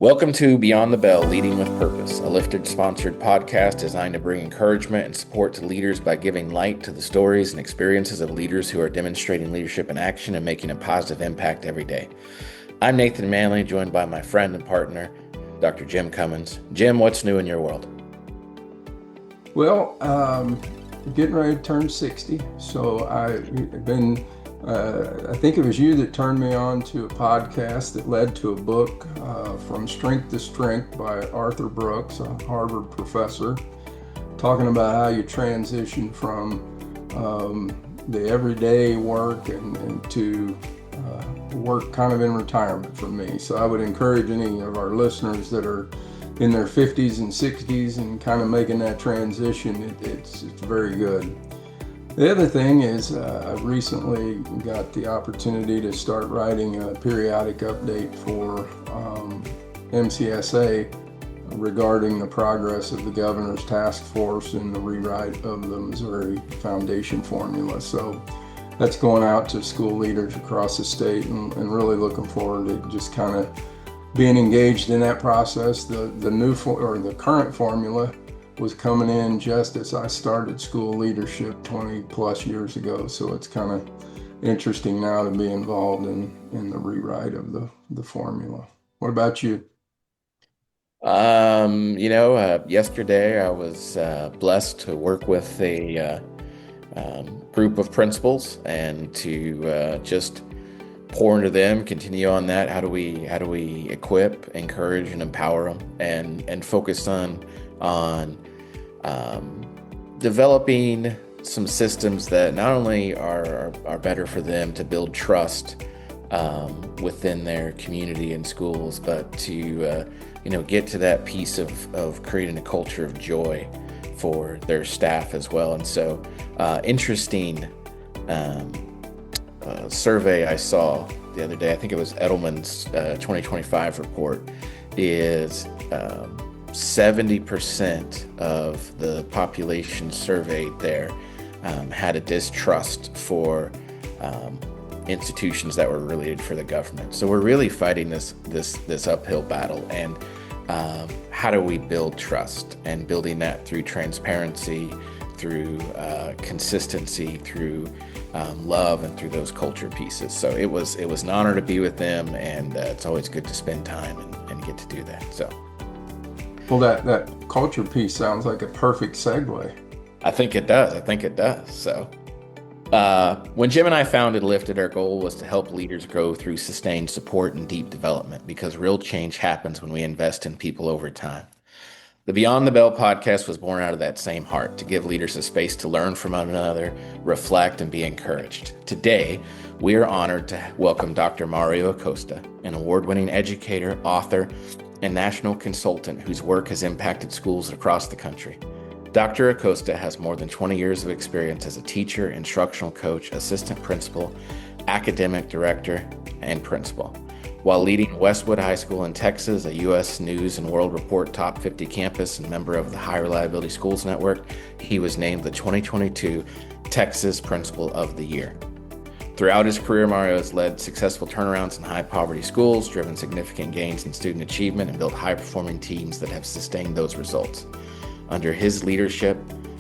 Welcome to Beyond the Bell, Leading with Purpose, a Lifted-sponsored podcast designed to bring encouragement and support to leaders by giving light to the stories and experiences of leaders who are demonstrating leadership in action and making a positive impact every day. I'm Nathan Manley, joined by my friend and partner, Dr. Jim Cummins. Jim, what's new in your world? Well, getting ready to turn 60, so I've been I think it was you that turned me on to a podcast that led to a book, From Strength to Strength by Arthur Brooks, a Harvard professor, talking about how you transition from the everyday work and to work kind of in retirement for me. So I would encourage any of our listeners that are in their 50s and 60s and kind of making that transition, it's very good. The other thing is I recently got the opportunity to start writing a periodic update for MCSA regarding the progress of the governor's task force and the rewrite of the Missouri Foundation formula. So that's going out to school leaders across the state and really looking forward to just kind of being engaged in that process. The current formula was coming in just as I started school leadership 20 plus years ago. So it's kind of interesting now to be involved in the rewrite of the formula. What about you? Yesterday I was blessed to work with a group of principals and to just pour into them, continue on that. How do we equip, encourage, and empower them, and focus on developing some systems that not only are better for them to build trust within their community and schools, but to get to that piece of creating a culture of joy for their staff as well. And so interesting survey I saw the other day, I think it was Edelman's 2025 report, is 70% of the population surveyed there had a distrust for institutions that were related for the government. So we're really fighting this uphill battle. And how do we build trust, and building that through transparency, through consistency, through love, and through those culture pieces. So it was an honor to be with them, and it's always good to spend time and get to do that. So. Well, that culture piece sounds like a perfect segue. I think it does. So when Jim and I founded Lifted, our goal was to help leaders grow through sustained support and deep development, because real change happens when we invest in people over time. The Beyond the Bell podcast was born out of that same heart, to give leaders a space to learn from one another, reflect, and be encouraged. Today, we are honored to welcome Dr. Mario Acosta, an award-winning educator, author, and national consultant whose work has impacted schools across the country. Dr. Acosta has more than 20 years of experience as a teacher, instructional coach, assistant principal, academic director, and principal. While leading Westwood High School in Texas, a U.S. News and World Report Top 50 campus and member of the High Reliability Schools Network, he was named the 2022 Texas Principal of the Year. Throughout his career, Mario has led successful turnarounds in high-poverty schools, driven significant gains in student achievement, and built high-performing teams that have sustained those results. Under his leadership,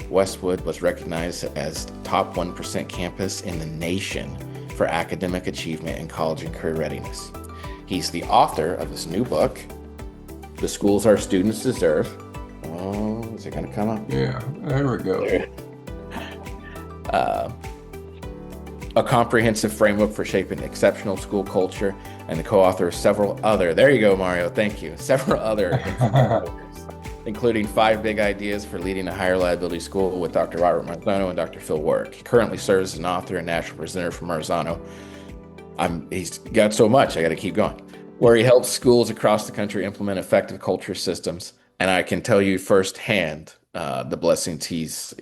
Westwood was recognized as top 1% campus in the nation for academic achievement in college and career readiness. He's the author of his new book, The Schools Our Students Deserve. Oh, is it going to come up? Yeah, there we go. A comprehensive framework for shaping exceptional school culture, and the co-author of several other, there you go, Mario, thank you, several other including 5 Big Ideas for Leading a Higher Reliability School with Dr. Robert Marzano and Dr. Phil Work. He currently serves as an author and national presenter for Marzano. He's got so much, I got to keep going, where he helps schools across the country implement effective culture systems. And I can tell you firsthand the blessings he's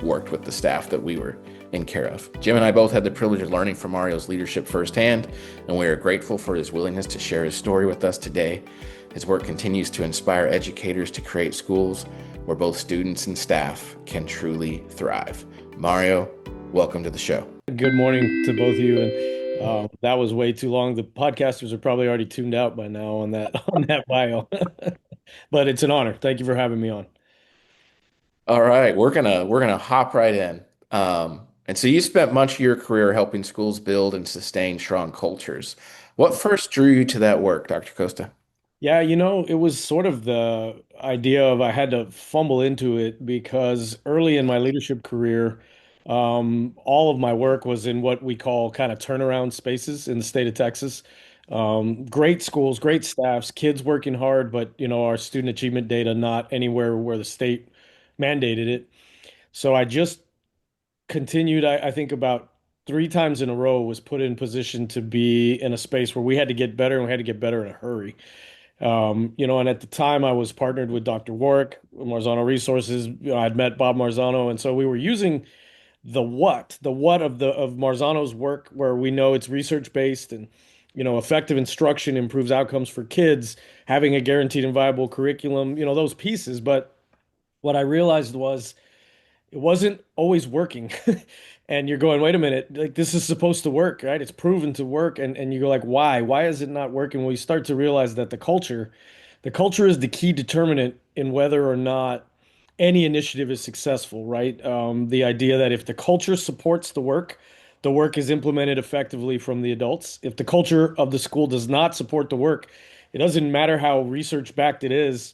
worked with the staff that we were in care of. Jim and I both had the privilege of learning from Mario's leadership firsthand, and we are grateful for his willingness to share his story with us today. His work continues to inspire educators to create schools where both students and staff can truly thrive. Mario, welcome to the show. Good morning to both of you, and That was way too long. The podcasters are probably already tuned out by now on that on that bio. But it's an honor. Thank you for having me on. All right, we're gonna hop right in. And so you spent much of your career helping schools build and sustain strong cultures. What first drew you to that work, Dr. Costa? Yeah, it was sort of the idea of I had to fumble into it because early in my leadership career, all of my work was in what we call kind of turnaround spaces in the state of Texas. Great schools, great staffs, kids working hard, but our student achievement data not anywhere where the state mandated it. So I just continued, I think about 3 times in a row was put in position to be in a space where we had to get better and we had to get better in a hurry. And at the time I was partnered with Dr. Warwick, Marzano Resources. I'd met Bob Marzano, and so we were using the what of Marzano's work, where we know it's research based and effective instruction improves outcomes for kids, having a guaranteed and viable curriculum, those pieces. But what I realized was it wasn't always working. And you're going, wait a minute, like this is supposed to work, right? It's proven to work. And you go like, why? Why is it not working? Well, you start to realize that the culture is the key determinant in whether or not any initiative is successful, right? The idea that if the culture supports the work is implemented effectively from the adults. If the culture of the school does not support the work, it doesn't matter how research backed it is,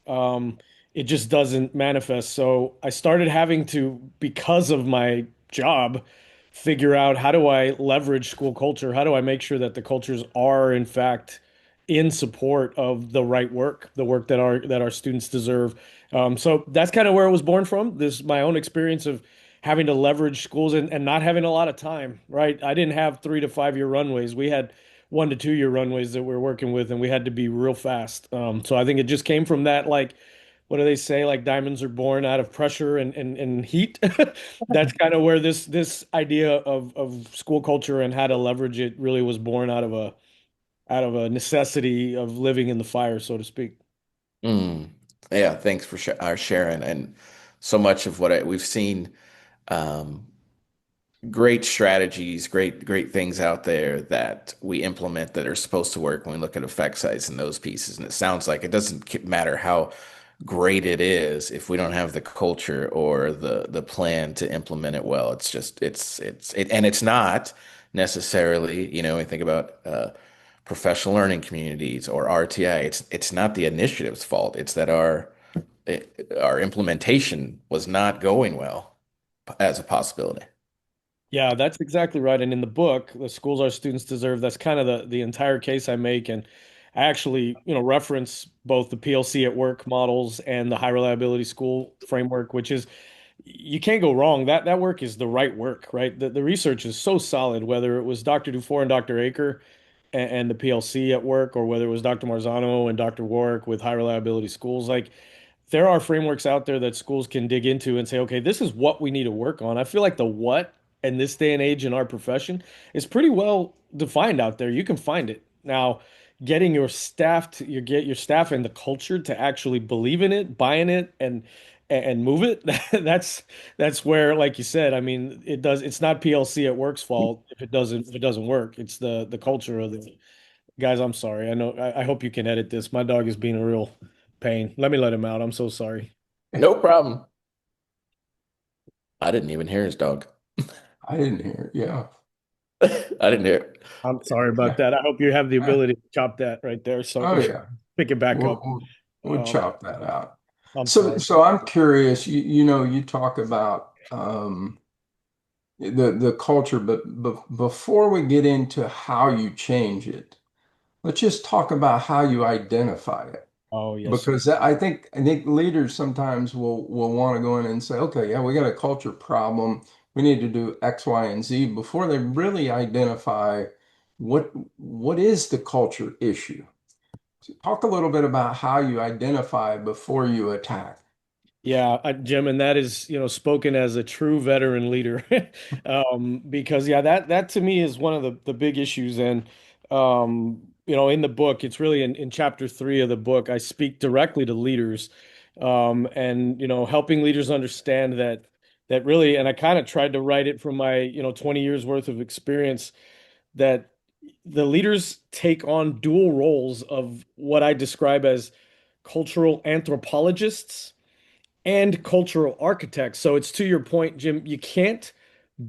um, it just doesn't manifest. So I started having to, because of my job, figure out how do I leverage school culture? How do I make sure that the cultures are, in fact, in support of the right work, the work that our students deserve. So that's kind of where it was born from. This my own experience of having to leverage schools and not having a lot of time, right? I didn't have 3 to 5 year runways. We had 1 to 2 year runways that we are working with, and we had to be real fast. So I think it just came from that, like, what do they say? Like diamonds are born out of pressure and heat. That's kind of where this idea of school culture and how to leverage it really was born out of a necessity of living in the fire, so to speak. Mm. Yeah, thanks for sharing. And so much of what we've seen, um, great strategies, great things out there that we implement that are supposed to work when we look at effect size and those pieces. And it sounds like it doesn't matter how great it is if we don't have the culture or the plan to implement it well. It's just and it's not necessarily, we think about professional learning communities or RTI. It's not the initiative's fault. It's that our implementation was not going well as a possibility. Yeah, that's exactly right. And in the book, The Schools Our Students Deserve, that's kind of the entire case I make. And I actually, reference both the PLC at work models and the high reliability school framework, which is you can't go wrong. That work is the right work, right? The research is so solid, whether it was Dr. Dufour and Dr. Aker and the PLC at work, or whether it was Dr. Marzano and Dr. Warwick with high reliability schools. Like there are frameworks out there that schools can dig into and say, okay, this is what we need to work on. I feel like the what in this day and age in our profession is pretty well defined out there. You can find it. Now, getting get your staff and the culture to actually believe in it, buy in it, and move it. That's where, like you said, I mean, it's not PLC at work's fault if it doesn't work. It's the culture of the guys. I'm sorry. I know I hope you can edit this. My dog is being a real pain. Let him out. I'm so sorry. No problem. I didn't even hear his dog. I didn't hear it. Yeah. I didn't hear it. I'm sorry about Yeah. that. I hope you have the Uh, ability to chop that right there. So oh yeah. pick it back We'll, up. we'll, we'll Um, chop that out. I'm So, sorry. so I'm curious. You talk about the culture, but before we get into how you change it, let's just talk about how you identify it. Oh, yes, sir. Because I think leaders sometimes will want to go in and say, okay, yeah, we got a culture problem. We need to do X, Y, and Z before they really identify what is the culture issue. So talk a little bit about how you identify before you attack. Yeah, Jim, and that is, spoken as a true veteran leader. Because yeah, that to me is one of the big issues. And in the book, it's really in chapter 3 of the book, I speak directly to leaders, and helping leaders understand that really, and I kind of tried to write it from my 20 years worth of experience. that the leaders take on dual roles of what I describe as cultural anthropologists and cultural architects. So it's to your point, Jim, you can't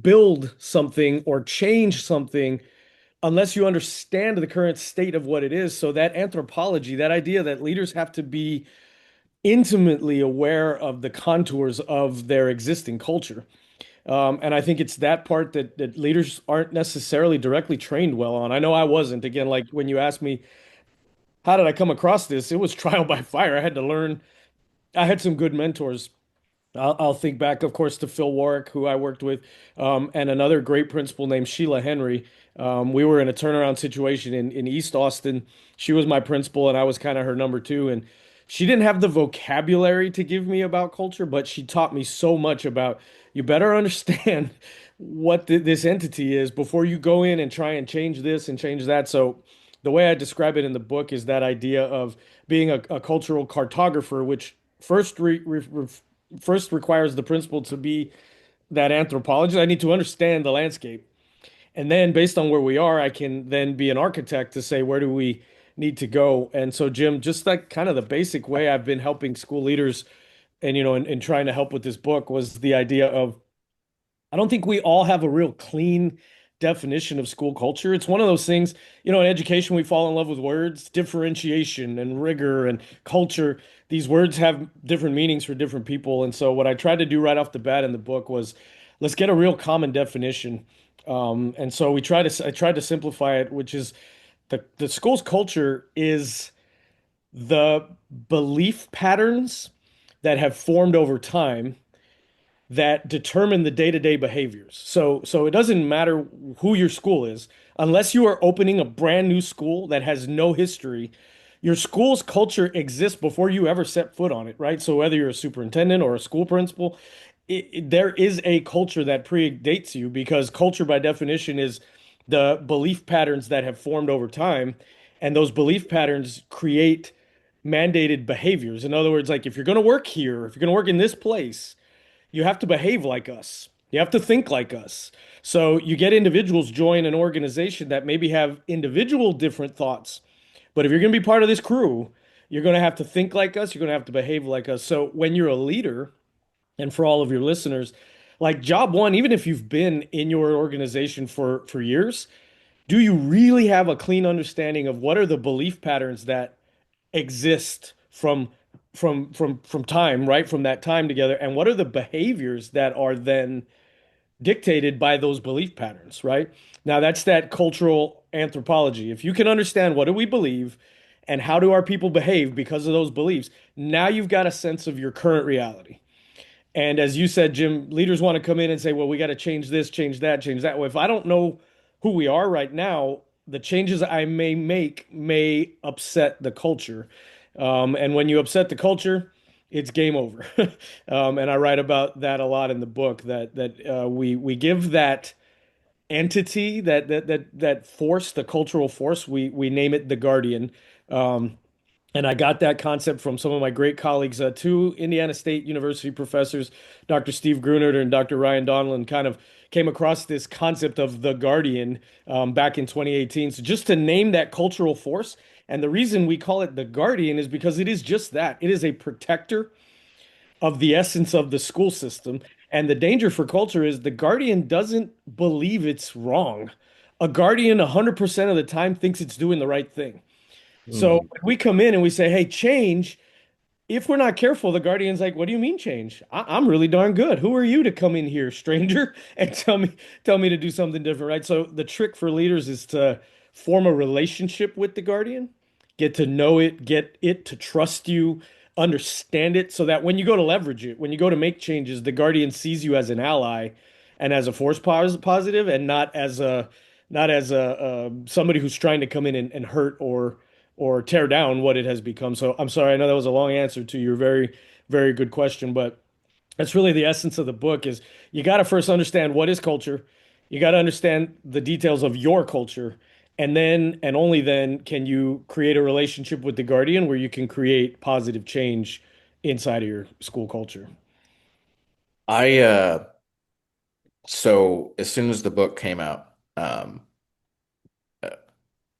build something or change something unless you understand the current state of what it is. So that anthropology, that idea that leaders have to be intimately aware of the contours of their existing culture. And I think it's that part that leaders aren't necessarily directly trained well on. I know I wasn't. Again, like when you asked me, how did I come across this? It was trial by fire. I had to learn. I had some good mentors. I'll think back, of course, to Phil Warwick, who I worked with, and another great principal named Sheila Henry. We were in a turnaround situation in East Austin. She was my principal, and I was kind of her number two. And she didn't have the vocabulary to give me about culture, but she taught me so much about you better understand what this entity is before you go in and try and change this and change that. So the way I describe it in the book is that idea of being a cultural cartographer, which first requires the principal to be that anthropologist. I need to understand the landscape. And then based on where we are, I can then be an architect to say, where do we need to go? And so, Jim, just like kind of the basic way I've been helping school leaders and, and trying to help with this book was the idea of I don't think we all have a real clean definition of school culture. It's one of those things, in education, we fall in love with words, differentiation and rigor and culture. These words have different meanings for different people. And so, what I tried to do right off the bat in the book was let's get a real common definition. And so I tried to simplify it, which is the school's culture is the belief patterns that have formed over time that determine the day-to-day behaviors. So it doesn't matter who your school is, unless you are opening a brand new school that has no history. Your school's culture exists before you ever set foot on it, right? So whether you're a superintendent or a school principal, there is a culture that predates you because culture by definition is the belief patterns that have formed over time, and those belief patterns create mandated behaviors. In other words, like if you're going to work here, if you're going to work in this place, you have to behave like us. You have to think like us. So you get individuals join an organization that maybe have individual different thoughts. But if you're going to be part of this crew, you're going to have to think like us. You're going to have to behave like us. So when you're a leader, and for all of your listeners, like job one, even if you've been in your organization for years, do you really have a clean understanding of what are the belief patterns that exist from time, right? From that time together, and what are the behaviors that are then dictated by those belief patterns, right? Now that's that cultural anthropology. If you can understand what do we believe and how do our people behave because of those beliefs, now you've got a sense of your current reality. And as you said, Jim, leaders want to come in and say, well, we got to change this, change that, change that. Well, if I don't know who we are right now, the changes I may make may upset the culture. And when you upset the culture, it's game over. And I write about that a lot in the book that we give that entity that force, the cultural force, we name it the guardian. Um, and I got that concept from some of my great colleagues, two Indiana State University professors, Dr. Steve Grunert and Dr. Ryan Donlin, kind of came across this concept of the Guardian back in 2018. So just to name that cultural force, and the reason we call it the Guardian is because it is just that. It is a protector of the essence of the school system. And the danger for culture is the Guardian doesn't believe it's wrong. A Guardian 100% of the time thinks it's doing the right thing. So Mhm. when we come in and we say, hey, change, if we're not careful, the guardian's like, "What do you mean change? I'm really darn good. Who are you to come in here, stranger, and tell me to do something different, right?" So the trick for leaders is to form a relationship with the guardian, get to know it, get it to trust you, understand it, so that when you go to leverage it, when you go to make changes, the guardian sees you as an ally and as a force positive, and not as a somebody who's trying to come in and hurt or tear down what it has become. So I'm sorry, I know that was a long answer to your very, very good question, but that's really the essence of the book is you got to first understand what is culture. You got to understand the details of your culture. And then, and only then, can you create a relationship with the guardian where you can create positive change inside of your school culture. I so as soon as the book came out,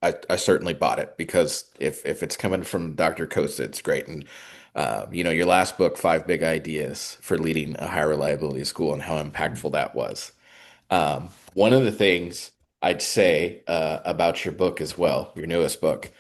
I certainly bought it because if it's coming from Dr. Acosta, it's great. And your last book, Five Big Ideas for Leading a High Reliability School, and how impactful that was. One of the things I'd say about your book as well, your newest book,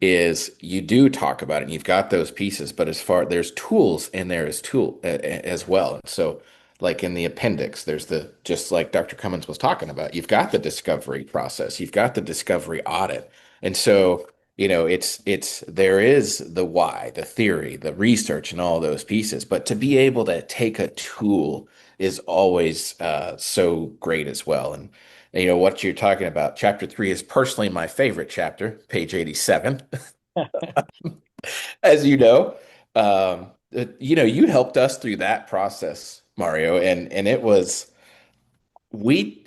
is you do talk about it and you've got those pieces, but as far there's tools in there as well. So, like in the appendix, there's the just like Dr. Cummins was talking about, you've got the discovery process, you've got the discovery audit, and so it's there is the why, the theory, the research, and all those pieces, but to be able to take a tool is always so great as well. And what you're talking about, chapter 3 is personally my favorite chapter, page 87, as you know. You helped us through that process, Mario, and it was we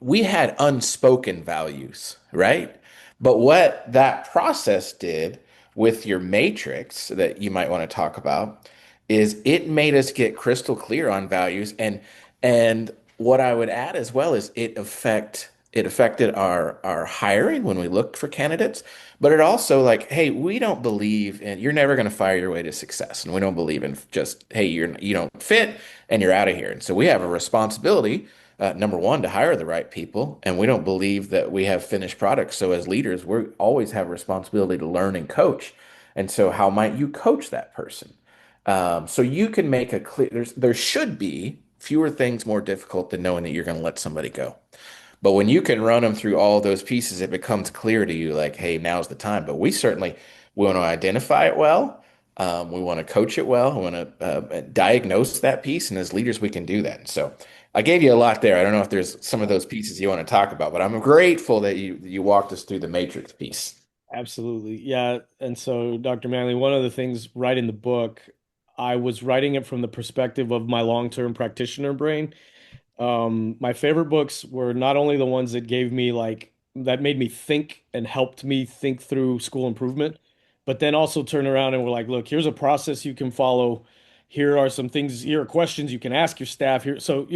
we had unspoken values, right? But what that process did with your matrix that you might want to talk about is it made us get crystal clear on values, and what I would add as well is it affected our hiring when we looked for candidates, but it also like, hey, we don't believe in you're never going to fire your way to success, and we don't believe in just hey, you don't fit and you're out of here. And so we have a responsibility, number one, to hire the right people. And we don't believe that we have finished products. So as leaders, we always have a responsibility to learn and coach. And so how might you coach that person? So you can make a clear, there should be fewer things more difficult than knowing that you're going to let somebody go. But when you can run them through all those pieces, it becomes clear to you like, hey, now's the time. But we want to identify it well. We want to coach it well. We want to diagnose that piece. And as leaders, we can do that. So I gave you a lot there. I don't know if there's some of those pieces you want to talk about, but I'm grateful that you walked us through the matrix piece. Absolutely. Yeah. And so, Dr. Manley, one of the things right in the book, I was writing it from the perspective of my long-term practitioner brain. My favorite books were not only the ones that gave me like that made me think and helped me think through school improvement, but then also turn around and were like, look, here's a process you can follow. Here are some things, here are questions you can ask your staff here. So,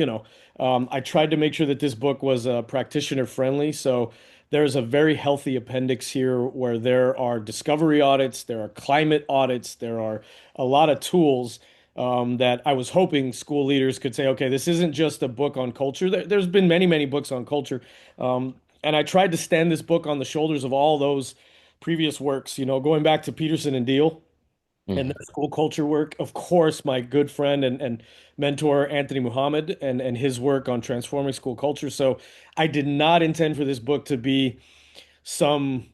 I tried to make sure that this book was practitioner friendly. So there's a very healthy appendix here where there are discovery audits, there are climate audits, there are a lot of tools that I was hoping school leaders could say, okay, this isn't just a book on culture. There's been many, many books on culture. And I tried to stand this book on the shoulders of all those previous works, going back to Peterson and Deal and Mhm. their school culture work. Of course, my good friend and mentor, Anthony Muhammad, and his work on transforming school culture. So I did not intend for this book to be some,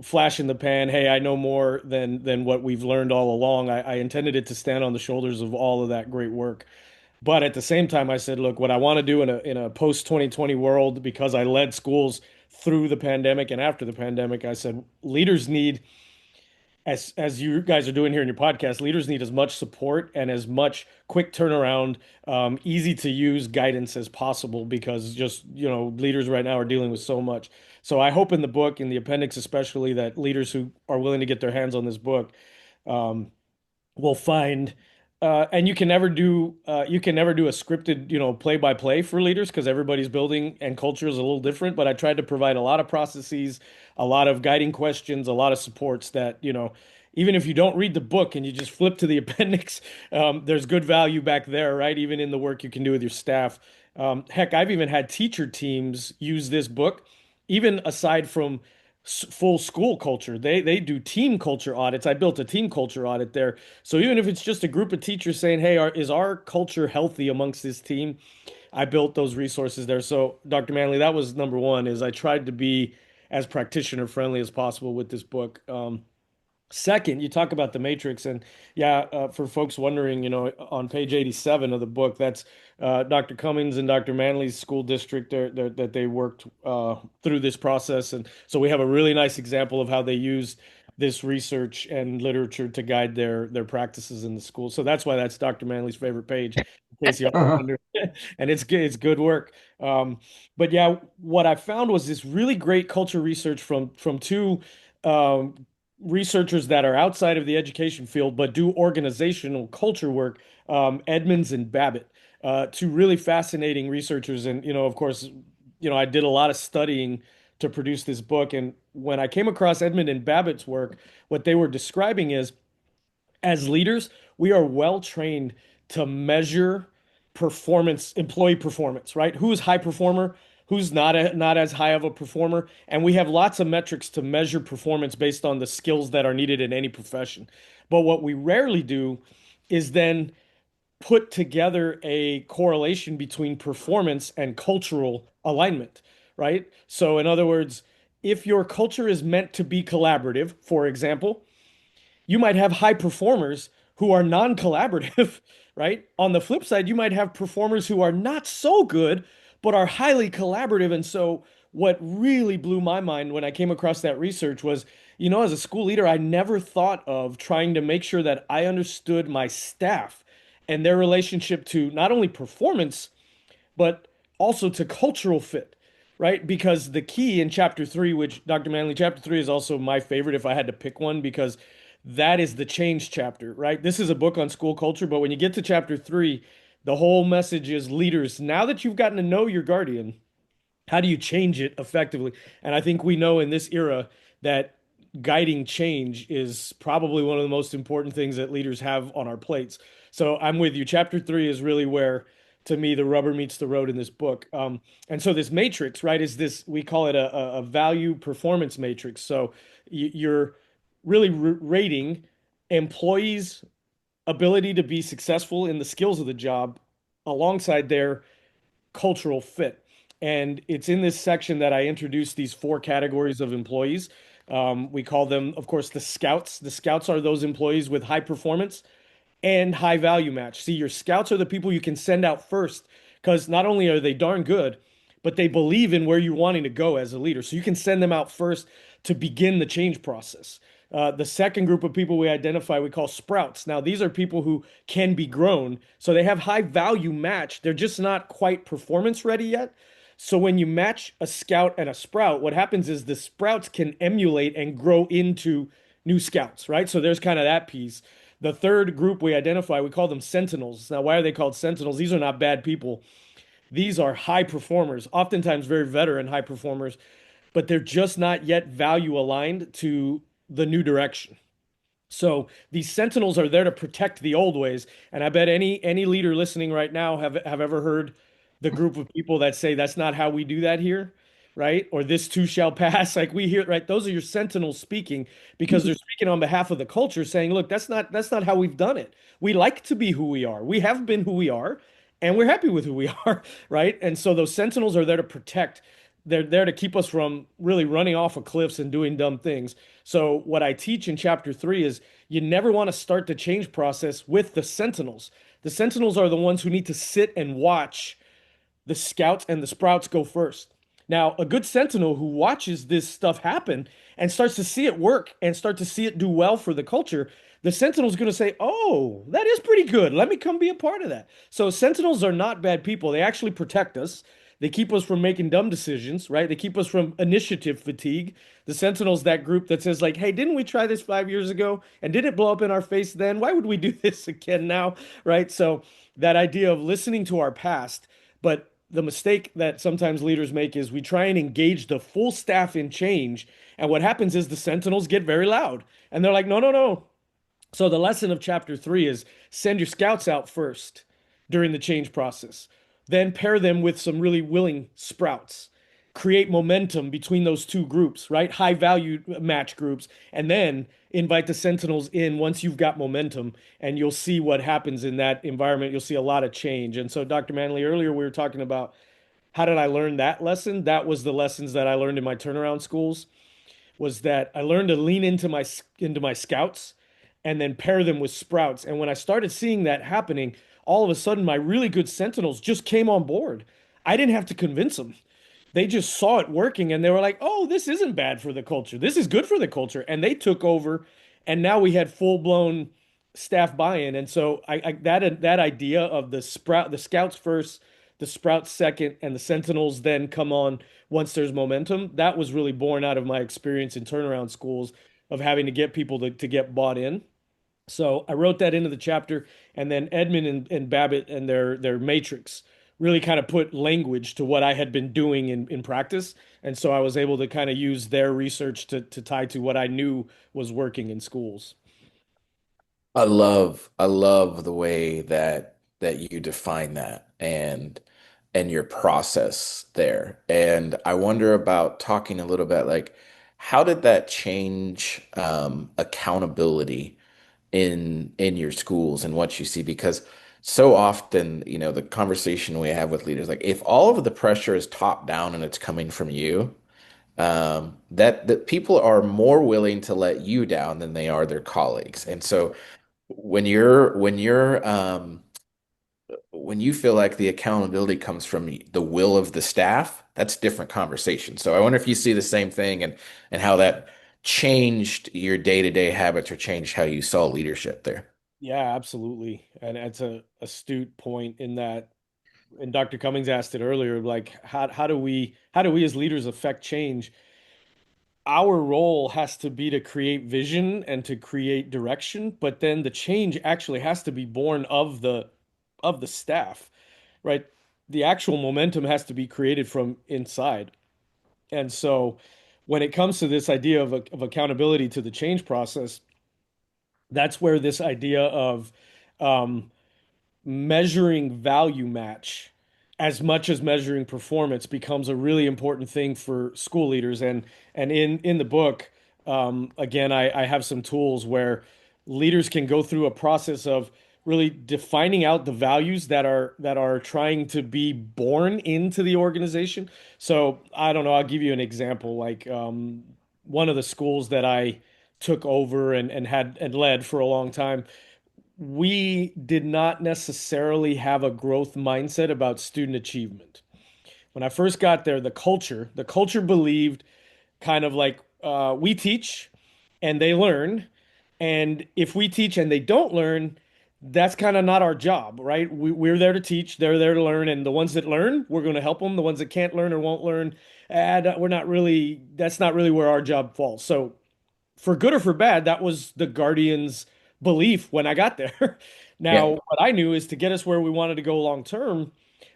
flash in the pan. Hey, I know more than what we've learned all along. I intended it to stand on the shoulders of all of that great work. But at the same time, I said, look, what I want to do in a post 2020 world, because I led schools through the pandemic and after the pandemic, I said leaders need, as you guys are doing here in your podcast, leaders need as much support and as much quick turnaround, easy to use guidance as possible because just, leaders right now are dealing with so much. So I hope in the book, in the appendix especially, that leaders who are willing to get their hands on this book um, will find and you can never do a scripted play by play for leaders because everybody's building and culture is a little different, but I tried to provide a lot of processes, a lot of guiding questions, a lot of supports that even if you don't read the book and you just flip to the appendix, there's good value back there, right? Even in the work you can do with your staff. Heck, I've even had teacher teams use this book even aside from full school culture. They do team culture audits. I built a team culture audit there. So even if it's just a group of teachers saying, "Hey, is our culture healthy amongst this team?" I built those resources there. So, Dr. Manley, that was number one, is I tried to be as practitioner friendly as possible with this book. Second, you talk about the Matrix, and yeah, for folks wondering, on page 87 of the book, that's Dr. Cummings and Dr. Manley's school district that they worked through this process, and so we have a really nice example of how they used this research and literature to guide their practices in the school. So that's why that's Dr. Manley's favorite page, in case you ever Uh-huh. wonder. And it's good work. But yeah, what I found was this really great culture research from two. Researchers that are outside of the education field but do organizational culture work, Edmonds and Babbitt, two really fascinating researchers. And, of course, I did a lot of studying to produce this book. And when I came across Edmund and Babbitt's work, what they were describing is as leaders, we are well trained to measure performance, employee performance, right? Who's high performer, who's not as high of a performer, and we have lots of metrics to measure performance based on the skills that are needed in any profession. But what we rarely do is then put together a correlation between performance and cultural alignment, right? So in other words, if your culture is meant to be collaborative, for example, you might have high performers who are non-collaborative, right? On the flip side, you might have performers who are not so good, but are highly collaborative. And so, what really blew my mind when I came across that research was, as a school leader, I never thought of trying to make sure that I understood my staff and their relationship to not only performance, but also to cultural fit, right? Because the key in chapter three, which Dr. Manley, chapter three is also my favorite if I had to pick one, because that is the change chapter, right? This is a book on school culture, but when you get to chapter three, the whole message is leaders. Now that you've gotten to know your guardian, how do you change it effectively? And I think we know in this era that guiding change is probably one of the most important things that leaders have on our plates. So I'm with you. Chapter three is really where, to me, the rubber meets the road in this book. And so this matrix, right, is this, we call it a value performance matrix. So you're really rating employees' ability to be successful in the skills of the job alongside their cultural fit. And it's in this section that I introduced these four categories of employees. We call them, of course, the scouts. The scouts are those employees with high performance and high value match. See, your scouts are the people you can send out first because not only are they darn good, but they believe in where you're wanting to go as a leader. So you can send them out first to begin the change process. The second group of people we identify, we call sprouts. Now, these are people who can be grown. So they have high value match. They're just not quite performance ready yet. So when you match a scout and a sprout, what happens is the sprouts can emulate and grow into new scouts, right? So there's kind of that piece. The third group we identify, we call them sentinels. Now, why are they called sentinels? These are not bad people. These are high performers, oftentimes very veteran high performers, but they're just not yet value aligned to the new direction. So these sentinels are there to protect the old ways. And I bet any leader listening right now have ever heard the group of people that say that's not how we do that here, right? Or this too shall pass. Like we hear, right? Those are your sentinels speaking because they're speaking on behalf of the culture, saying, look, that's not how we've done it. We like to be who we are. We have been who we are, and we're happy with who we are, right? And so those sentinels are there to protect. They're there to keep us from really running off of cliffs and doing dumb things. So what I teach in chapter three is you never want to start the change process with the sentinels. The sentinels are the ones who need to sit and watch the scouts and the sprouts go first. Now, a good sentinel who watches this stuff happen and starts to see it work and start to see it do well for the culture, the sentinel's going to say, "Oh, that is pretty good. Let me come be a part of that." So sentinels are not bad people. They actually protect us. They keep us from making dumb decisions, right? They keep us from initiative fatigue. The sentinels, that group that says like, "Hey, didn't we try this 5 years ago and did it blow up in our face then? Why would we do this again now?" Right? So that idea of listening to our past, but the mistake that sometimes leaders make is we try and engage the full staff in change. And what happens is the sentinels get very loud and they're like, no, no, no. So the lesson of chapter three is send your scouts out first during the change process. Then pair them with some really willing sprouts. Create momentum between those two groups, right? High value match groups. And then invite the sentinels in once you've got momentum, and you'll see what happens in that environment. You'll see a lot of change. And so, Dr. Manley, earlier we were talking about how did I learn that lesson? That was the lessons that I learned in my turnaround schools, was that I learned to lean into my scouts and then pair them with sprouts. And when I started seeing that happening, all of a sudden my really good sentinels just came on board. I didn't have to convince them. They just saw it working and they were like, "Oh, this isn't bad for the culture. This is good for the culture." And they took over, and now we had full-blown staff buy-in. And so that idea of the scouts first, the sprouts second, and the sentinels then come on once there's momentum, that was really born out of my experience in turnaround schools of having to get people to get bought in. So I wrote that into the chapter, and then Edmund and Babbitt and their matrix really kind of put language to what I had been doing in practice. And so I was able to kind of use their research to tie to what I knew was working in schools. I love the way that you define that and your process there. And I wonder about talking a little bit like how did that change accountability in your schools and what you see? Because so often, the conversation we have with leaders, like if all of the pressure is top down and it's coming from you, that people are more willing to let you down than they are their colleagues. And so when you feel like the accountability comes from the will of the staff, that's a different conversation. So I wonder if you see the same thing and how that changed your day-to-day habits or changed how you saw leadership there. Yeah, absolutely. And it's a astute point in that, and Dr. Cummings asked it earlier, like how do we as leaders affect change? Our role has to be to create vision and to create direction, but then the change actually has to be born of the staff, right? The actual momentum has to be created from inside. And so when it comes to this idea of accountability to the change process, that's where this idea of um, measuring value match as much as measuring performance becomes a really important thing for school leaders. And in the book, again, I have some tools where leaders can go through a process of really defining out the values that are trying to be born into the organization. So I don't know, I'll give you an example. Like one of the schools that I took over and had and led for a long time, we did not necessarily have a growth mindset about student achievement. When I first got there, the culture believed kind of like we teach and they learn. And if we teach and they don't learn, that's kind of not our job, right? We're there to teach, they're there to learn. And the ones that learn, we're going to help them. The ones that can't learn or won't learn, we're not really, that's not really where our job falls. So for good or for bad, that was the Guardians' belief when I got there. Yeah. Now, what I knew is to get us where we wanted to go long term,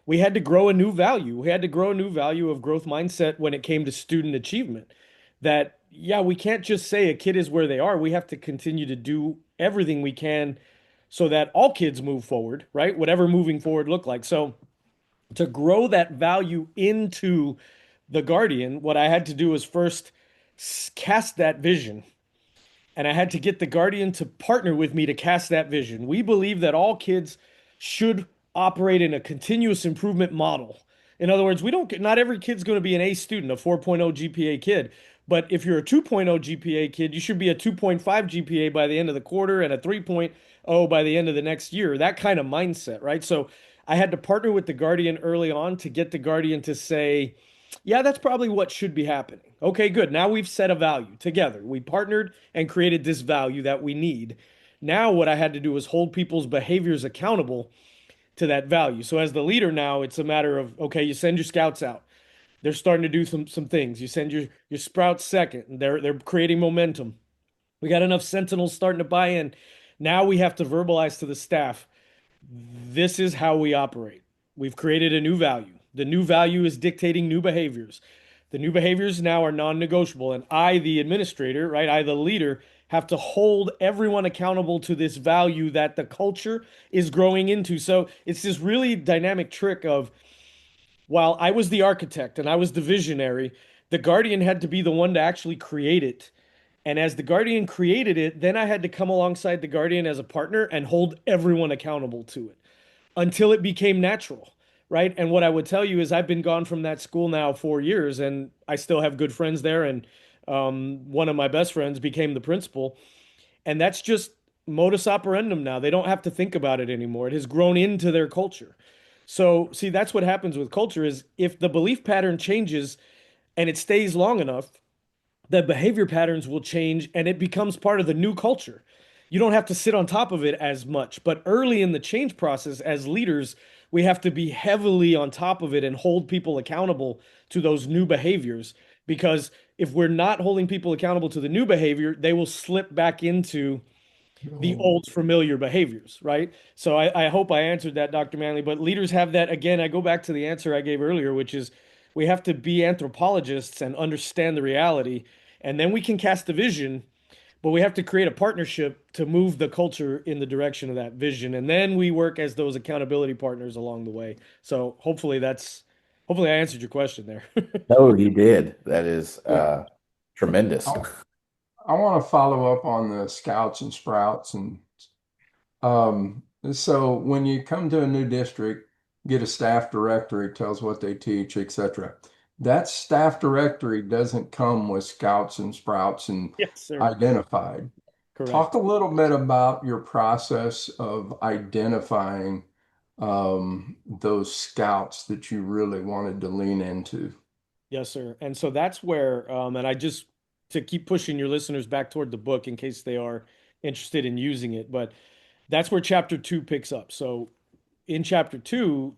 we had to grow a new value. We had to grow a new value of growth mindset when it came to student achievement. That, yeah, we can't just say a kid is where they are. We have to continue to do everything we can so that all kids move forward, right? Whatever moving forward look like. So to grow that value into the Guardian, what I had to do was first cast that vision, and I had to get the Guardian to partner with me to cast that vision. We believe that all kids should operate in a continuous improvement model. In other words, we don't not every kid's going to be an A student, a 4.0 GPA kid. But if you're a 2.0 GPA kid, you should be a 2.5 GPA by the end of the quarter and a 3.0 by the end of the next year. That kind of mindset, right? So I had to partner with the Guardian early on to get the Guardian to say, yeah, that's probably what should be happening. Okay, good. Now we've set a value together. We partnered and created this value that we need. Now, what I had to do was hold people's behaviors accountable to that value. So, as the leader now, it's a matter of okay, you send your scouts out. They're starting to do some things. You send your sprouts second, and they're creating momentum. We got enough sentinels starting to buy in. Now we have to verbalize to the staff, this is how we operate. We've created a new value. The new value is dictating new behaviors. The new behaviors now are non-negotiable. And I, the administrator, right, I, the leader, have to hold everyone accountable to this value that the culture is growing into. So it's this really dynamic trick of while I was the architect and I was the visionary, the guardian had to be the one to actually create it. And as the guardian created it, then I had to come alongside the guardian as a partner and hold everyone accountable to it until it became natural, right? And what I would tell you is I've been gone from that school now 4 years, and I still have good friends there. And one of my best friends became the principal, and that's just modus operandum now. They don't have to think about it anymore. It has grown into their culture. So, see, that's what happens with culture is if the belief pattern changes and it stays long enough, the behavior patterns will change and it becomes part of the new culture. You don't have to sit on top of it as much, but early in the change process as leaders, we have to be heavily on top of it and hold people accountable to those new behaviors. Because if we're not holding people accountable to the new behavior, they will slip back into the Oh, old familiar behaviors, right? So I hope I answered that, Dr. Manley. But leaders have that again. I go back to the answer I gave earlier, which is we have to be anthropologists and understand the reality, and then we can cast a vision, but we have to create a partnership to move the culture in the direction of that vision. And then we work as those accountability partners along the way. So hopefully I answered your question there. No, you did. That is yeah. tremendous. I, I want to follow up on the Scouts and Sprouts. And so when you come to a new district, get a staff directory, tells what they teach, etc. That staff directory doesn't come with Scouts and Sprouts and Yes, sir. identified. Talk Correct. a little bit about your process of identifying those scouts that you really wanted to lean into. Yes, sir. And so that's where, and I just to keep pushing your listeners back toward the book in case they are interested in using it, but that's where chapter two picks up. So in chapter two,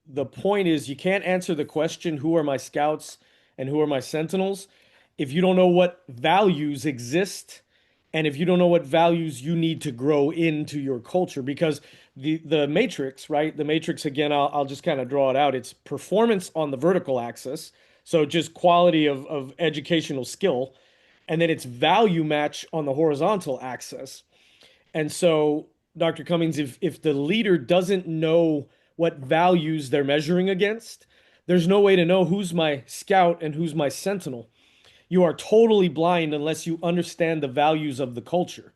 the point is you can't answer the question, who are my scouts and who are my sentinels, if you don't know what values exist and if you don't know what values you need to grow into your culture. Because the matrix, right? The matrix, again, I'll just kind of draw it out. It's performance on the vertical axis, so just quality of educational skill, and then it's value match on the horizontal axis. And so, Dr. Cummings, if the leader doesn't know what values they're measuring against, there's no way to know who's my scout and who's my sentinel. You are totally blind unless you understand the values of the culture.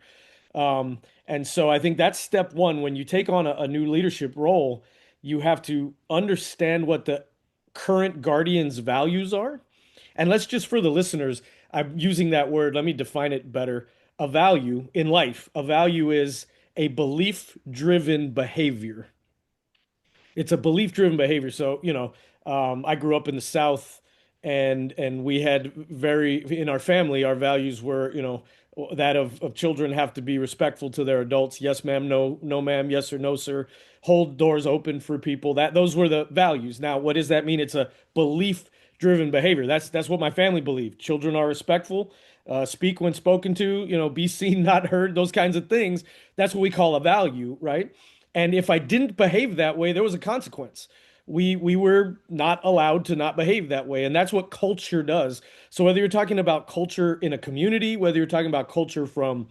And so I think that's step one. When you take on a new leadership role, you have to understand what the current guardian's values are. And let's just, for the listeners, I'm using that word, let me define it better. A value in life, a value is a belief driven behavior. It's a belief driven behavior. So, I grew up in the South, and we had very in our family, our values were, that of children have to be respectful to their adults. Yes, ma'am, no, ma'am, yes or no, sir. Hold doors open for people. That those were the values. Now, what does that mean? It's a belief driven behavior. That's what my family believed. Children are respectful, speak when spoken to, be seen, not heard, those kinds of things. That's what we call a value, right? And if I didn't behave that way, there was a consequence. We were not allowed to not behave that way, and that's what culture does. So whether you're talking about culture in a community, whether you're talking about culture from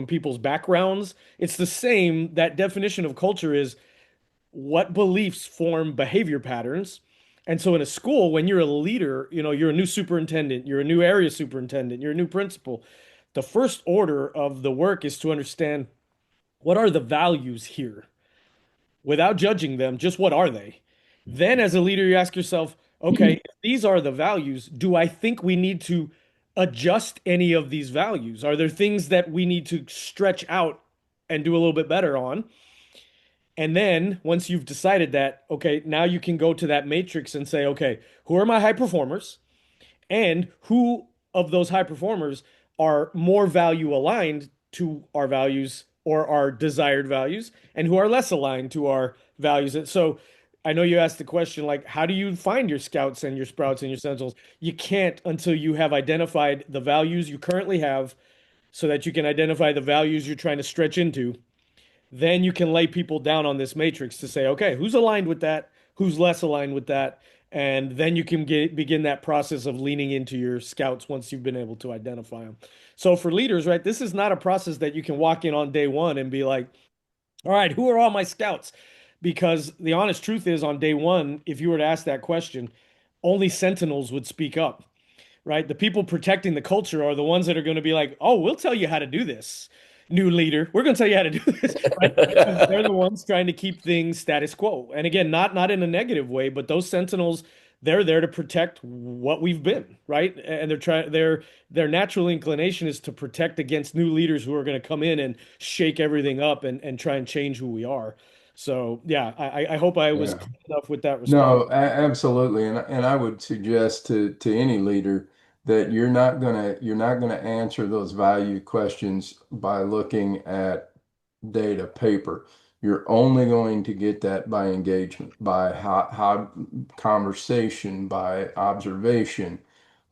people's backgrounds, it's the same. That definition of culture is what beliefs form behavior patterns. And so in a school, when you're a leader, you're a new superintendent, you're a new area superintendent, you're a new principal. The first order of the work is to understand what are the values here without judging them, just what are they? Then, as a leader, you ask yourself, okay, if these are the values, do I think we need to adjust any of these values? Are there things that we need to stretch out and do a little bit better on? And then, once you've decided that, okay, now you can go to that matrix and say, okay, who are my high performers? And who of those high performers are more value aligned to our values or our desired values, and who are less aligned to our values. So I know you asked the question, like, how do you find your scouts and your sprouts and your sentinels? You can't until you have identified the values you currently have so that you can identify the values you're trying to stretch into. Then you can lay people down on this matrix to say, okay, who's aligned with that? Who's less aligned with that? And then you can begin that process of leaning into your scouts once you've been able to identify them. So for leaders, right, this is not a process that you can walk in on day one and be like, all right, who are all my scouts? Because the honest truth is, on day one, if you were to ask that question, only sentinels would speak up, right? The people protecting the culture are the ones that are going to be like, oh, we'll tell you how to do this, new leader. We're going to tell you how to do this, right? Because they're the ones trying to keep things status quo. And again, not in a negative way, but those sentinels, they're there to protect what we've been, right? And their natural inclination is to protect against new leaders who are going to come in and shake everything up and try and change who we are. So yeah, I hope I was Yeah. clear enough with that response. No, absolutely. And I would suggest to any leader that you're not gonna answer those value questions by looking at data paper. You're only going to get that by engagement, by how conversation, by observation.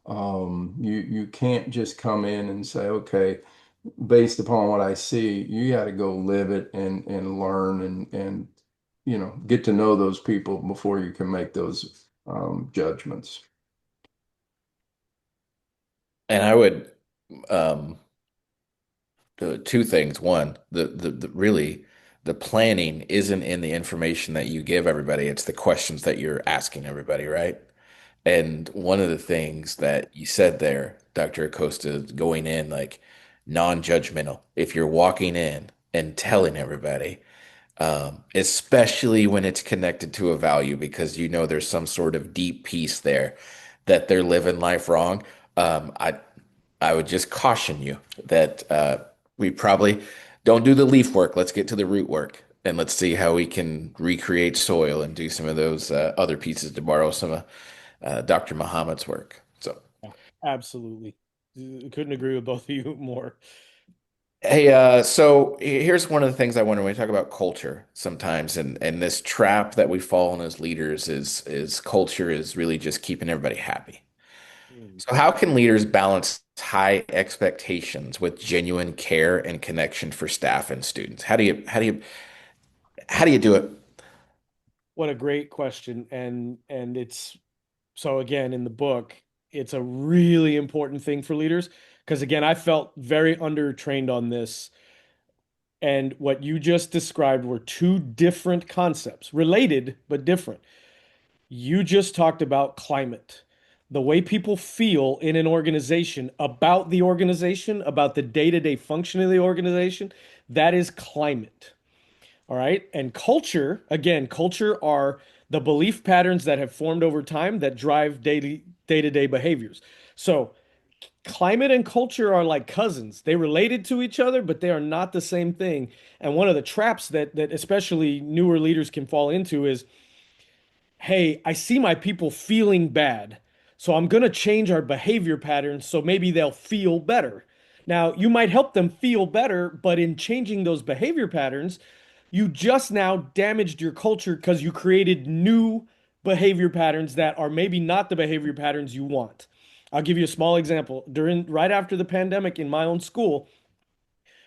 You can't just come in and say, okay, based upon what I see. You got to go live it and learn and get to know those people before you can make those judgments. And I would two things. One, the really the planning isn't in the information that you give everybody. It's the questions that you're asking everybody, right? And one of the things that you said there, Dr. Acosta, is going in like non-judgmental. If you're walking in and telling everybody, especially when it's connected to a value, because you know there's some sort of deep piece there that they're living life wrong. I would just caution you that we probably don't do the leaf work. Let's get to the root work and let's see how we can recreate soil and do some of those other pieces to borrow some of Dr. Muhammad's work. So, Yeah, absolutely. Couldn't agree with both of you more. hey, so here's one of the things I wonder when we talk about culture sometimes, and this trap that we fall in as leaders is culture is really just keeping everybody happy. Mm. So how can leaders balance high expectations with genuine care and connection for staff and students? How do you do it? What a great question. And it's so again in the book, it's a really important thing for leaders because again, I felt very undertrained on this. And what you just described were two different concepts, related but different. You just talked about climate, the way people feel in an organization, about the day-to-day function of the organization, that is climate. All right. And culture, again, culture are the belief patterns that have formed over time that drive daily day-to-day behaviors. So climate and culture are like cousins. They related to each other, but they are not the same thing. And one of the traps that especially newer leaders can fall into is, hey, I see my people feeling bad. So I'm going to change our behavior patterns so maybe they'll feel better. Now, you might help them feel better, but in changing those behavior patterns, you just now damaged your culture because you created new behavior patterns that are maybe not the behavior patterns you want. I'll give you a small example. During right after the pandemic in my own school,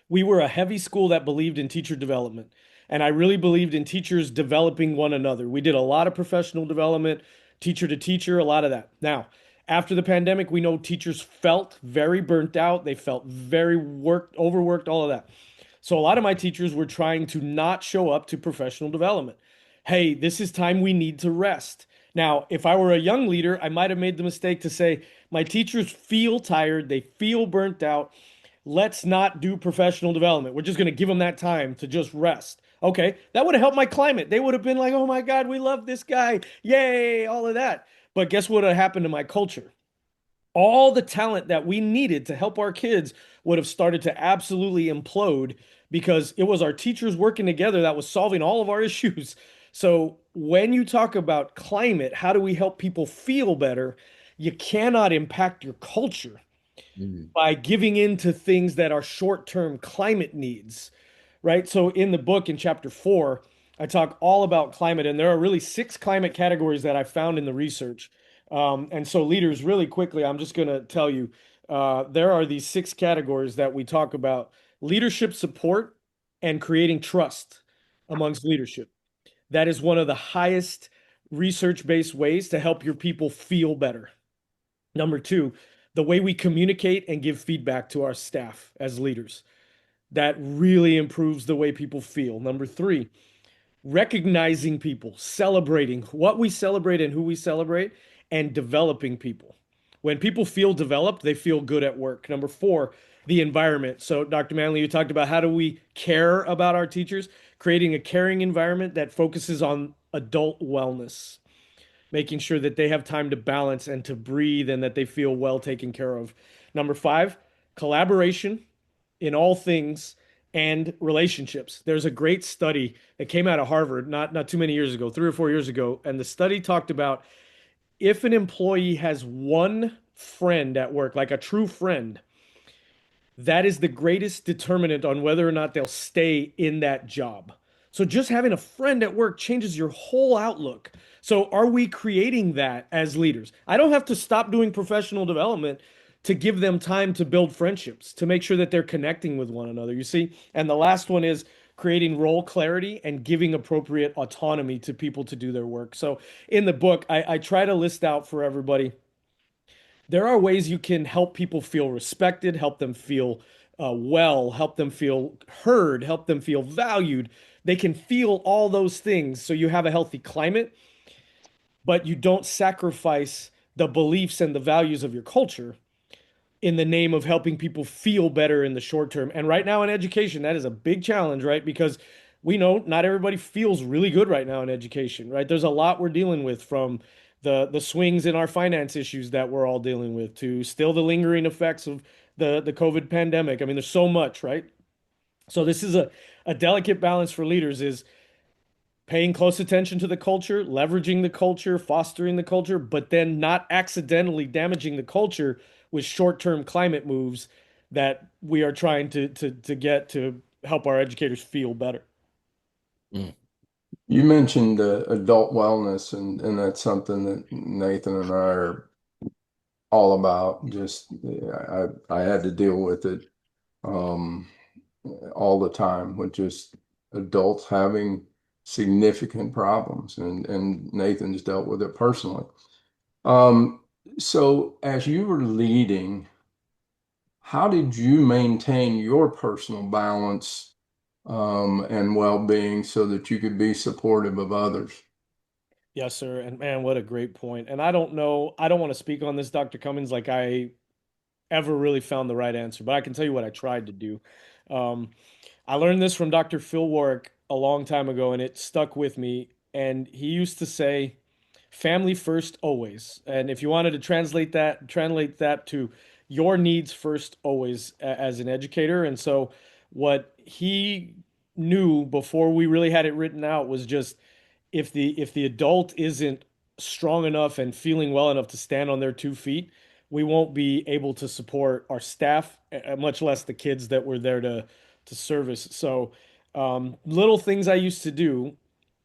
we were a heavy school that believed in teacher development. And I really believed in teachers developing one another. We did a lot of professional development, teacher to teacher, a lot of that. Now, after the pandemic, we know teachers felt very burnt out. They felt very worked, overworked, all of that. So a lot of my teachers were trying to not show up to professional development. Hey, this is time we need to rest. Now, if I were a young leader, I might have made the mistake to say, my teachers feel tired, they feel burnt out. Let's not do professional development. We're just going to give them that time to just rest. Okay, that would have helped my climate. They would have been like, oh my God, we love this guy. Yay, all of that. But guess what would have happened to my culture? All the talent that we needed to help our kids would have started to absolutely implode because it was our teachers working together that was solving all of our issues. So when you talk about climate, how do we help people feel better? You cannot impact your culture Mm. by giving in to things that are short-term climate needs, right? So in the book in chapter 4, I talk all about climate, and there are really 6 climate categories that I found in the research. And so leaders, really quickly, I'm just going to tell you, there are these 6 categories that we talk about: leadership support and creating trust amongst leadership. That is one of the highest research-based ways to help your people feel better. Number 2, the way we communicate and give feedback to our staff as leaders. That really improves the way people feel. Number 3, recognizing people, celebrating what we celebrate and who we celebrate, and developing people. When people feel developed, they feel good at work. Number 4, the environment. So, Dr. Manley, you talked about how do we care about our teachers, creating a caring environment that focuses on adult wellness, making sure that they have time to balance and to breathe and that they feel well taken care of. Number 5, collaboration in all things and relationships. There's a great study that came out of Harvard not too many years ago, 3 or 4 years ago, and the study talked about if an employee has one friend at work, like a true friend, that is the greatest determinant on whether or not they'll stay in that job. So just having a friend at work changes your whole outlook. So are we creating that as leaders? I don't have to stop doing professional development to give them time to build friendships, to make sure that they're connecting with one another, you see? And the last one is creating role clarity and giving appropriate autonomy to people to do their work. So in the book, I try to list out for everybody there are ways you can help people feel respected, help them feel well, help them feel heard, help them feel valued. They can feel all those things so you have a healthy climate, but you don't sacrifice the beliefs and the values of your culture in the name of helping people feel better in the short term. And right now in education, that is a big challenge, right? Because we know not everybody feels really good right now in education, right? There's a lot we're dealing with from the swings in our finance issues that we're all dealing with to still the lingering effects of the COVID pandemic. I mean, there's so much, right? So this is a delicate balance for leaders is paying close attention to the culture, leveraging the culture, fostering the culture, but then not accidentally damaging the culture with short-term climate moves that we are trying to get to help our educators feel better. Mm. You mentioned adult wellness, and that's something that Nathan and I are all about. Just I had to deal with it um, all the time with just adults having significant problems, and Nathan's dealt with it personally. Um, so as you were leading, how did you maintain your personal balance and well-being so that you could be supportive of others? Yes, sir. And man, what a great point. And I don't know, I don't want to speak on this, Dr. Cummings, like I ever really found the right answer, but I can tell you what I tried to do. Um, I learned this from Dr. Phil Warwick a long time ago, and it stuck with me. And he used to say, family first always. And if you wanted to translate that to your needs first always as an educator. And so what he knew before we really had it written out was just if the adult isn't strong enough and feeling well enough to stand on their 2 feet, we won't be able to support our staff, much less the kids that we're there to service. So, little things I used to do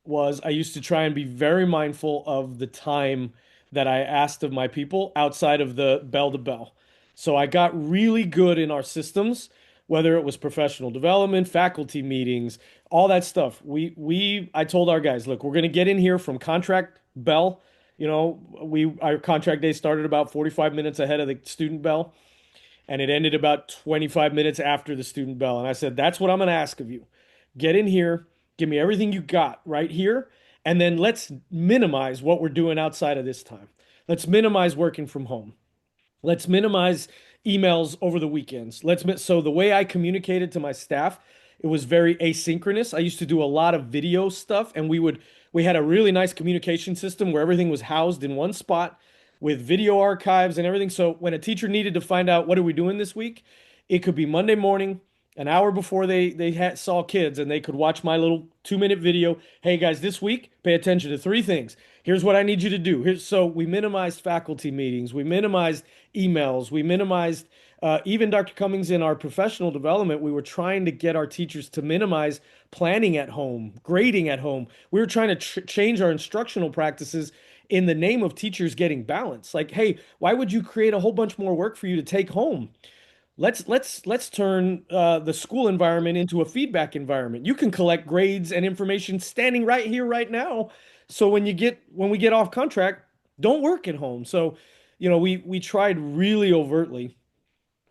was I used to try and be very mindful of the time that I asked of my people outside of the bell to bell. So I got really good in our systems, whether it was professional development, faculty meetings, all that stuff. I told our guys, look, we're going to get in here from contract bell. You know, we our contract day started about 45 minutes ahead of the student bell, and it ended about 25 minutes after the student bell. And I said, that's what I'm going to ask of you. Get in here, give me everything you got right here, and then let's minimize what we're doing outside of this time. Let's minimize working from home. Let's minimize emails over the weekends. So the way I communicated to my staff, it was very asynchronous. I used to do a lot of video stuff and we had a really nice communication system where everything was housed in one spot with video archives and everything. So when a teacher needed to find out what are we doing this week, it could be Monday morning, an hour before saw kids, and they could watch my little 2 minute video. Hey guys, this week, pay attention to three things. Here's what I need you to do. So we minimized faculty meetings, we minimized emails, we minimized even Dr. Cummings in our professional development. We were trying to get our teachers to minimize planning at home, grading at home. We were trying to change our instructional practices in the name of teachers getting balance. Like, hey, why would you create a whole bunch more work for you to take home? Let's turn the school environment into a feedback environment. You can collect grades and information standing right here, right now. So when we get off contract, don't work at home. So, we tried really overtly,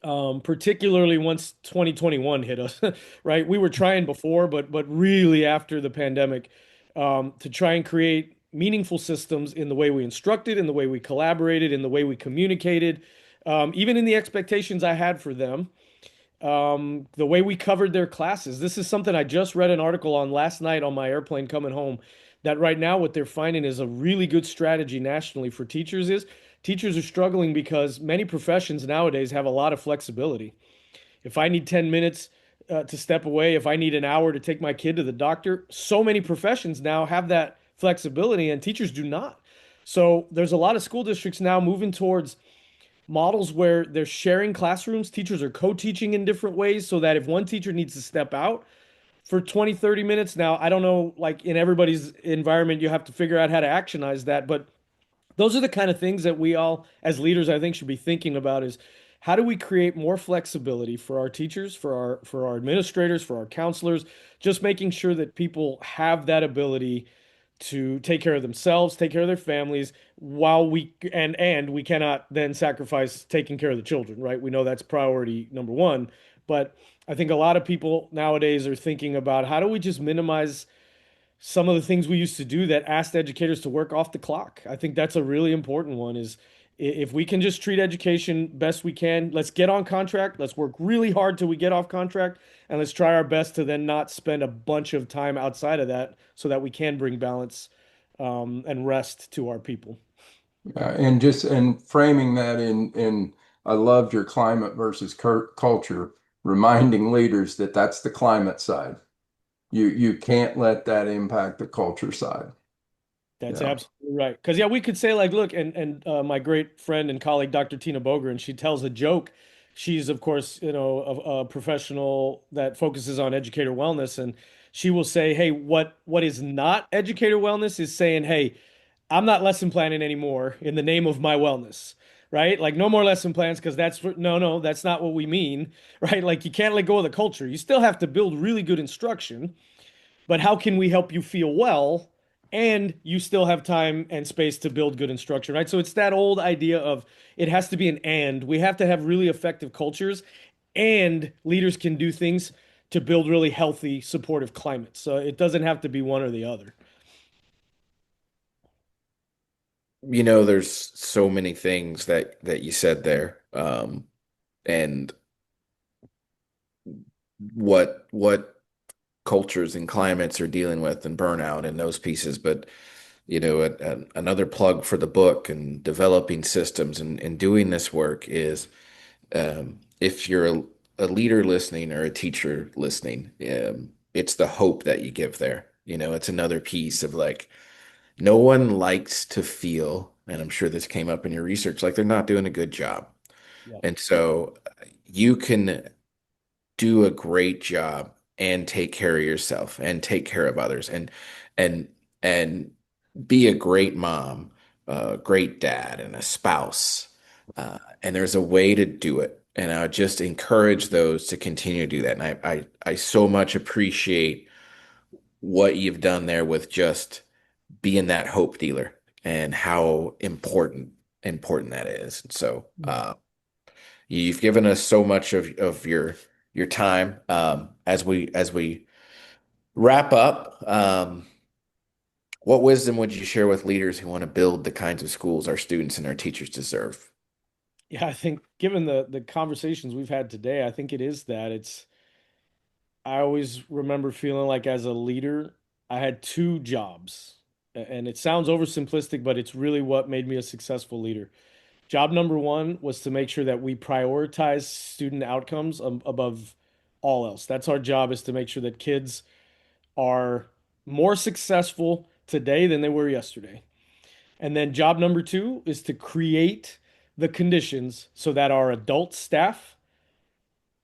particularly once 2021 hit us, right? We were trying before, but really after the pandemic, to try and create meaningful systems in the way we instructed, in the way we collaborated, in the way we communicated, even in the expectations I had for them, the way we covered their classes. This is something I just read an article on last night on my airplane coming home. That right now, what they're finding is a really good strategy nationally for teachers is teachers are struggling because many professions nowadays have a lot of flexibility. If I need 10 minutes to step away, if I need an hour to take my kid to the doctor, so many professions now have that flexibility and teachers do not. So there's a lot of school districts now moving towards models where they're sharing classrooms. Teachers are co-teaching in different ways so that if one teacher needs to step out for 20, 30 minutes, now I don't know, like in everybody's environment, you have to figure out how to actionize that. But those are the kind of things that we all, as leaders, I think should be thinking about is, how do we create more flexibility for our teachers, for our administrators, for our counselors, just making sure that people have that ability to take care of themselves, take care of their families, while and we cannot then sacrifice taking care of the children, right? We know that's priority number one, but I think a lot of people nowadays are thinking about how do we just minimize some of the things we used to do that asked educators to work off the clock. I think that's a really important one is if we can just treat education best we can, let's get on contract, let's work really hard till we get off contract, and let's try our best to then not spend a bunch of time outside of that so that we can bring balance and rest to our people. And just and framing that in I loved your climate versus culture, reminding leaders that that's the climate side. You can't let that impact the culture side. That's Yeah. absolutely right. Because yeah, we could say like, look, and my great friend and colleague, Dr. Tina Boger, and she tells a joke. She's of course, a professional that focuses on educator wellness, and she will say, "Hey, what is not educator wellness is saying, hey, I'm not lesson planning anymore in the name of my wellness." Right? Like no more lesson plans because no, that's not what we mean, right? Like you can't let go of the culture. You still have to build really good instruction, but how can we help you feel well and you still have time and space to build good instruction, right? So it's that old idea of it has to be an and. We have to have really effective cultures and leaders can do things to build really healthy, supportive climates. So it doesn't have to be one or the other. There's so many things that you said there, and what cultures and climates are dealing with and burnout and those pieces. But another plug for the book and developing systems and doing this work is if you're a leader listening or a teacher listening, it's the hope that you give there. It's another piece of like no one likes to feel, and I'm sure this came up in your research, like they're not doing a good job. Yeah. And so you can do a great job and take care of yourself and take care of others and and be a great mom, a great dad, and a spouse. And there's a way to do it. And I would just encourage those to continue to do that. And I so much appreciate what you've done there with just being that hope dealer and how important that is. And so you've given us so much of your time. As we wrap up, what wisdom would you share with leaders who want to build the kinds of schools our students and our teachers deserve? Yeah, I think given the conversations we've had today, I think it is that it's I always remember feeling like as a leader, I had two jobs. And it sounds oversimplistic, but it's really what made me a successful leader. Job number one was to make sure that we prioritize student outcomes above all else. That's our job is to make sure that kids are more successful today than they were yesterday. And then job number two is to create the conditions so that our adult staff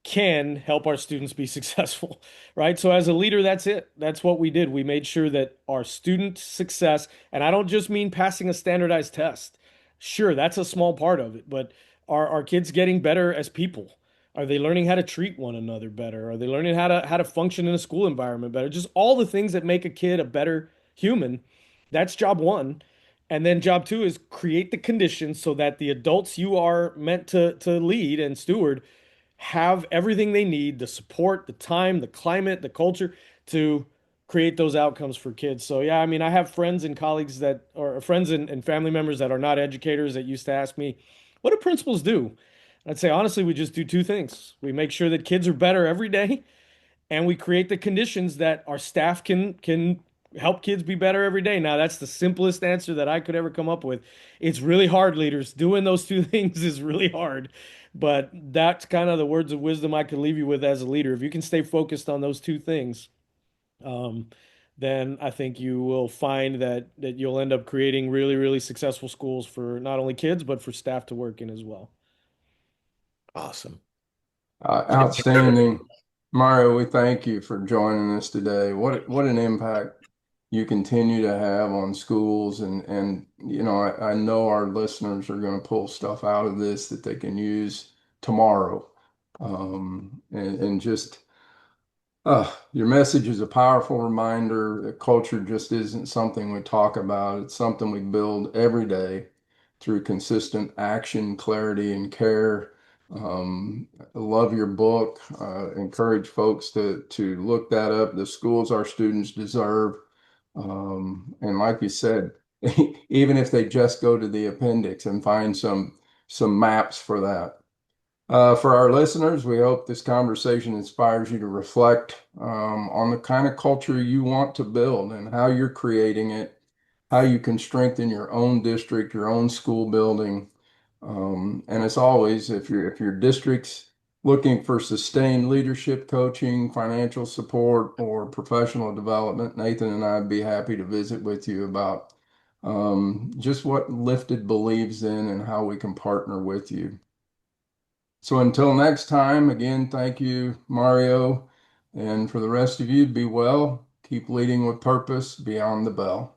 can help our students be successful, right? So as a leader, that's it. That's what we did. We made sure that our student success, and I don't just mean passing a standardized test. Sure, that's a small part of it, but are our kids getting better as people? Are they learning how to treat one another better? Are they learning how to function in a school environment better? Just all the things that make a kid a better human. That's job one. And then job two is create the conditions so that the adults you are meant to lead and steward have everything they need, the support, the time, the climate, the culture to create those outcomes for kids. So yeah, I mean, I have friends and colleagues that or friends and family members that are not educators that used to ask me, what do principals do? I'd say honestly, we just do two things. We make sure that kids are better every day and we create the conditions that our staff can help kids be better every day. Now, that's the simplest answer that I could ever come up with. It's really hard, leaders. Doing those two things is really hard. But that's kind of the words of wisdom I could leave you with as a leader. If you can stay focused on those two things, um, then I think you will find that you'll end up creating really, really successful schools for not only kids, but for staff to work in as well. Awesome. Outstanding. Mario, we thank you for joining us today. What an impact you continue to have on schools and I know our listeners are going to pull stuff out of this that they can use tomorrow. And just your message is a powerful reminder that culture just isn't something we talk about. It's something we build every day through consistent action, clarity, and care. I love your book. Encourage folks to look that up. The schools our students deserve. And like you said, even if they just go to the appendix and find some maps for that. For our listeners, we hope this conversation inspires you to reflect on the kind of culture you want to build and how you're creating it, how you can strengthen your own district, your own school building. And as always, if your district's looking for sustained leadership coaching, financial support, or professional development, Nathan and I'd be happy to visit with you about just what Lifted believes in and how we can partner with you. So until next time, again, thank you, Mario. And for the rest of you, be well, keep leading with purpose beyond the bell.